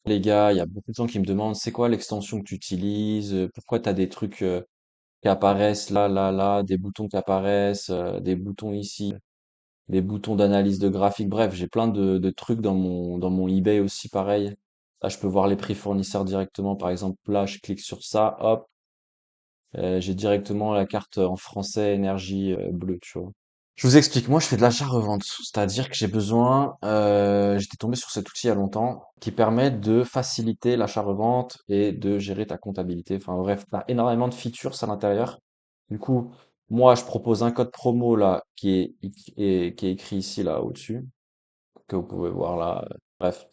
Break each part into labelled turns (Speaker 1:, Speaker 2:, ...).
Speaker 1: Les gars, il y a beaucoup de gens qui me demandent c'est quoi l'extension que tu utilises, pourquoi tu as des trucs qui apparaissent là, là, là, des boutons qui apparaissent, des boutons ici, des boutons d'analyse de graphique. Bref, j'ai plein de trucs dans mon eBay aussi, pareil. Là, je peux voir les prix fournisseurs directement. Par exemple, là, je clique sur ça, hop, j'ai directement la carte en français énergie bleue, tu vois. Je vous explique, moi je fais de l'achat-revente, c'est-à-dire que j'étais tombé sur cet outil il y a longtemps qui permet de faciliter l'achat-revente et de gérer ta comptabilité. Enfin bref, t'as énormément de features à l'intérieur. Du coup, moi je propose un code promo là qui est écrit ici là au-dessus, que vous pouvez voir là. Bref.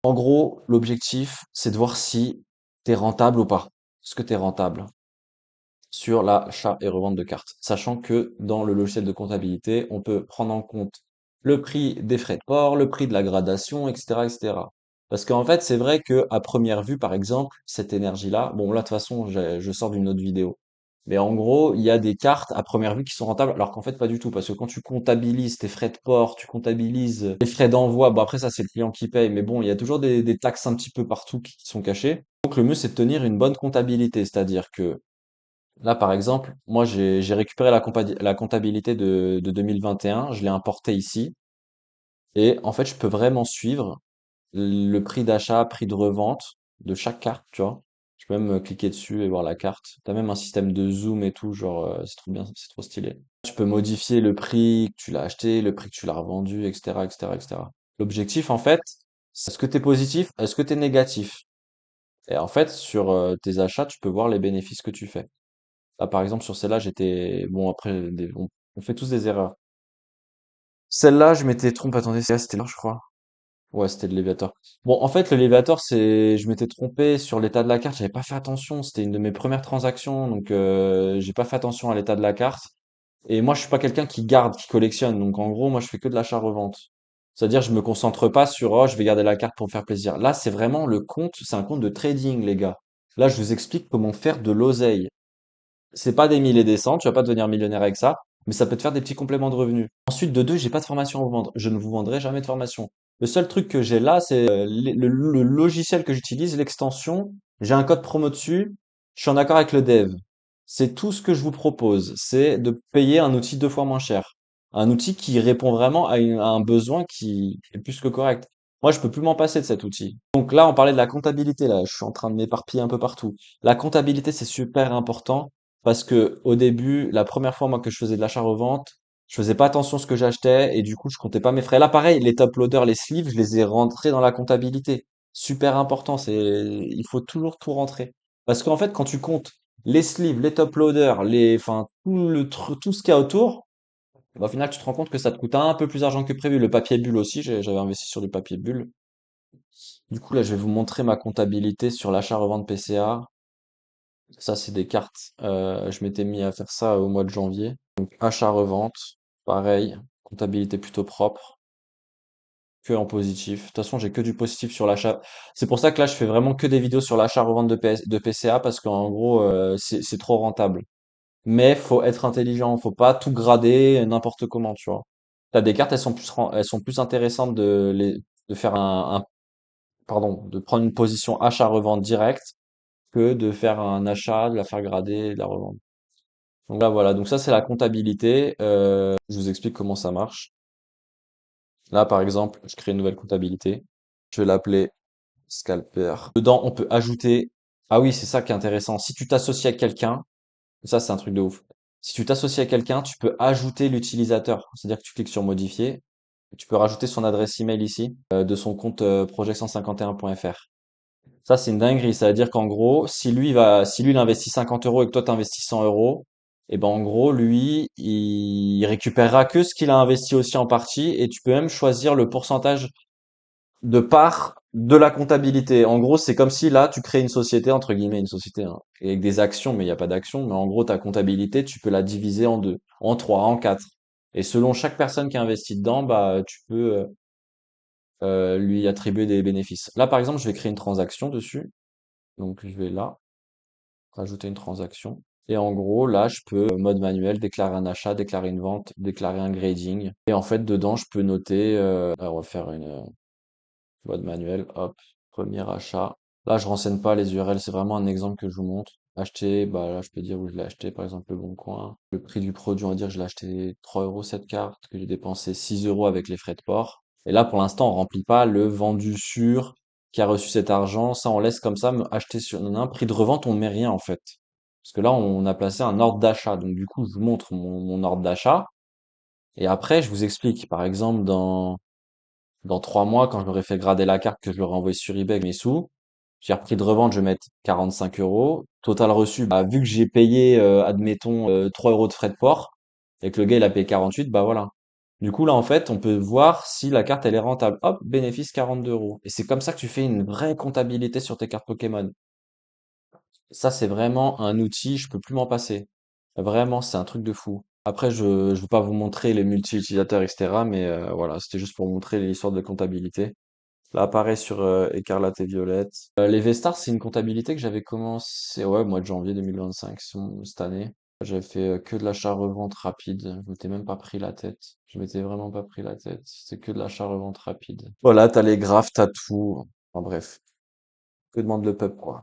Speaker 1: En gros, l'objectif c'est de voir si t'es rentable ou pas. Est-ce que t'es rentable sur l'achat et revente de cartes. Sachant que dans le logiciel de comptabilité, on peut prendre en compte le prix des frais de port, le prix de la gradation, etc., etc. Parce qu'en fait, c'est vrai que à première vue, par exemple, cette énergie-là, bon là de toute façon, je sors d'une autre vidéo. Mais en gros, il y a des cartes à première vue qui sont rentables, alors qu'en fait pas du tout, parce que quand tu comptabilises tes frais de port, tu comptabilises les frais d'envoi, bon après ça c'est le client qui paye, mais bon, il y a toujours des taxes un petit peu partout qui sont cachées. Donc le mieux c'est de tenir une bonne comptabilité, c'est-à-dire que là, par exemple, moi, j'ai récupéré la comptabilité de 2021, je l'ai importé ici, et en fait, je peux vraiment suivre le prix d'achat, prix de revente de chaque carte, tu vois. Je peux même cliquer dessus et voir la carte. T'as même un système de zoom et tout, genre, c'est trop bien, c'est trop stylé. Tu peux modifier le prix que tu l'as acheté, le prix que tu l'as revendu, etc., etc., etc. L'objectif, en fait, c'est est-ce que t'es positif, est-ce que t'es négatif? Et en fait, sur tes achats, tu peux voir les bénéfices que tu fais. Là, par exemple, sur celle-là, j'étais... Bon, après, on fait tous des erreurs. Celle-là, je m'étais trompé. Attendez, c'était là, je crois. Ouais, c'était le Léviator. Bon, en fait, le Léviator, c'est... Je m'étais trompé sur l'état de la carte. J'avais pas fait attention. C'était une de mes premières transactions. Donc, j'ai pas fait attention à l'état de la carte. Et moi, je suis pas quelqu'un qui garde, qui collectionne. Donc, en gros, moi, je fais que de l'achat-revente. C'est-à-dire, je me concentre pas sur, oh, je vais garder la carte pour me faire plaisir. Là, c'est vraiment le compte. C'est un compte de trading, les gars. Là, je vous explique comment faire de l'oseille. C'est pas des mille et des cents, tu vas pas devenir millionnaire avec ça, mais ça peut te faire des petits compléments de revenus. Ensuite, de deux, j'ai pas de formation à vous vendre. Je ne vous vendrai jamais de formation. Le seul truc que j'ai là, c'est le logiciel que j'utilise, l'extension. J'ai un code promo dessus. Je suis en accord avec le dev. C'est tout ce que je vous propose. C'est de payer un outil 2 fois moins cher. Un outil qui répond vraiment à un besoin qui est plus que correct. Moi, je peux plus m'en passer de cet outil. Donc là, on parlait de la comptabilité, là. Je suis en train de m'éparpiller un peu partout. La comptabilité, c'est super important parce que au début, la première fois moi que je faisais de l'achat-revente, je faisais pas attention à ce que j'achetais et du coup je comptais pas mes frais. Là pareil, les top loaders, les sleeves, je les ai rentrés dans la comptabilité. Super important, il faut toujours tout rentrer. Parce qu'en fait, quand tu comptes les sleeves, les top loaders, enfin tout ce qu'il y a autour, bah, au final tu te rends compte que ça te coûte un peu plus d'argent que prévu. Le papier bulle aussi, j'avais investi sur du papier bulle. Du coup là, je vais vous montrer ma comptabilité sur l'achat-revente PCA. Ça, c'est des cartes. Je m'étais mis à faire ça au mois de janvier. Donc, achat-revente, pareil, comptabilité plutôt propre, que en positif. De toute façon, j'ai que du positif sur l'achat. C'est pour ça que là, je fais vraiment que des vidéos sur l'achat-revente de PCA parce qu'en gros, c'est trop rentable. Mais faut être intelligent, faut pas tout grader n'importe comment, tu vois. T'as des cartes, elles sont plus intéressantes de faire pardon, de prendre une position achat-revente direct que de faire un achat, de la faire grader et de la revendre. Donc là, voilà. Donc ça, c'est la comptabilité. Je vous explique comment ça marche. Là, par exemple, je crée une nouvelle comptabilité. Je vais l'appeler Scalper. Dedans, on peut ajouter. Ah oui, c'est ça qui est intéressant. Si tu t'associes à quelqu'un, ça, c'est un truc de ouf. Si tu t'associes à quelqu'un, tu peux ajouter l'utilisateur. C'est-à-dire que tu cliques sur modifier. Tu peux rajouter son adresse email ici, de son compte project151.fr. Ça, c'est une dinguerie. Ça veut dire qu'en gros, si lui, il investit 50 euros et que toi, tu investis 100 euros, et ben, en gros, lui, il récupérera que ce qu'il a investi aussi en partie et tu peux même choisir le pourcentage de part de la comptabilité. En gros, c'est comme si là, tu crées une société, entre guillemets, une société, hein, avec des actions, mais il n'y a pas d'actions. Mais en gros, ta comptabilité, tu peux la diviser en deux, en trois, en quatre. Et selon chaque personne qui investit dedans, bah, tu peux lui attribuer des bénéfices. Là, par exemple, je vais créer une transaction dessus. Donc, je vais là, rajouter une transaction. Et en gros, là, je peux, mode manuel, déclarer un achat, déclarer une vente, déclarer un grading. Et en fait, dedans, je peux noter, on va faire une mode manuel, hop. Premier achat. Là, je renseigne pas les URL, c'est vraiment un exemple que je vous montre. Acheter, bah là, je peux dire où je l'ai acheté, par exemple, Le Bon Coin. Le prix du produit, on va dire que je l'ai acheté 3 euros cette carte, que j'ai dépensé 6 euros avec les frais de port. Et là, pour l'instant, on remplit pas le vendu sûr qui a reçu cet argent. Ça, on laisse comme ça, me acheter sur un prix de revente, on met rien, en fait. Parce que là, on a placé un ordre d'achat. Donc, du coup, je vous montre mon ordre d'achat. Et après, je vous explique. Par exemple, dans 3 mois, quand je leur ai fait grader la carte, que je leur ai envoyé sur eBay avec mes sous, j'ai repris de revente, je vais mettre 45 euros. Total reçu, bah, vu que j'ai payé, admettons, 3 euros de frais de port, et que le gars, il a payé 48, bah voilà. Du coup, là, en fait, on peut voir si la carte, elle est rentable. Hop, bénéfice 42 euros. Et c'est comme ça que tu fais une vraie comptabilité sur tes cartes Pokémon. Ça, c'est vraiment un outil, je peux plus m'en passer. Vraiment, c'est un truc de fou. Après, je veux pas vous montrer les multi-utilisateurs, etc. Mais voilà, c'était juste pour montrer l'histoire de comptabilité. Là, pareil sur Écarlate et Violette. Les Vestars, c'est une comptabilité que j'avais commencé, ouais, au mois de janvier 2025, cette année. J'avais fait que de l'achat-revente rapide. Je m'étais même pas pris la tête. Je m'étais vraiment pas pris la tête. C'était que de l'achat-revente rapide. Voilà, t'as les graphes, t'as tout. Enfin bref, que demande le peuple, quoi.